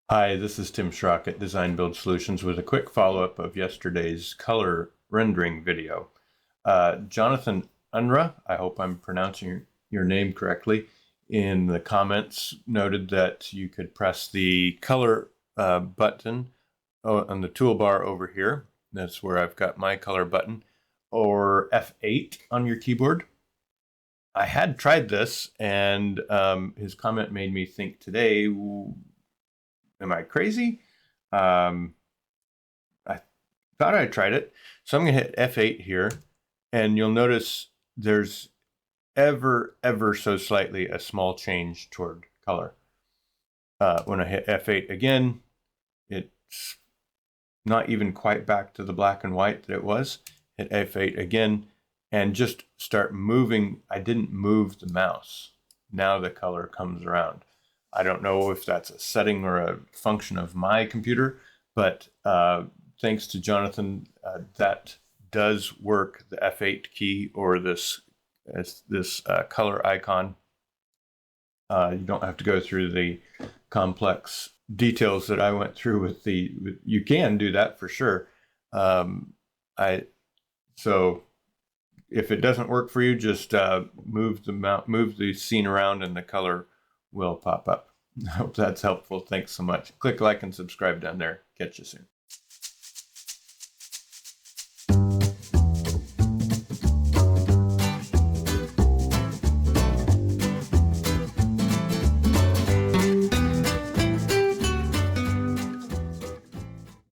Hi, this is Tim Schrock at Design Build Solutions with a quick follow-up of yesterday's color rendering video. Jonathan Unruh, I hope I'm pronouncing your name correctly, in the comments noted that you could press the color button on the toolbar over here. That's where I've got my color button, or F8 on your keyboard. I had tried this, and his comment made me think today, am I crazy? Um, I thought I tried it. So I'm going to hit F8 here, and you'll notice there's ever so slightly a small change toward color. When I hit F8 again, it's not even quite back to the black and white that it was. Hit F8 again, and just start moving. I didn't move the mouse. Now the color comes around. I don't know if that's a setting or a function of my computer, but thanks to Jonathan, that does work. The F8 key or this color icon. You don't have to go through the complex details that I went through with the. You can do that for sure. I so if it doesn't work for you, just move the scene around, and the color will pop up. I hope that's helpful. Thanks so much. Click like and subscribe down there. Catch you soon.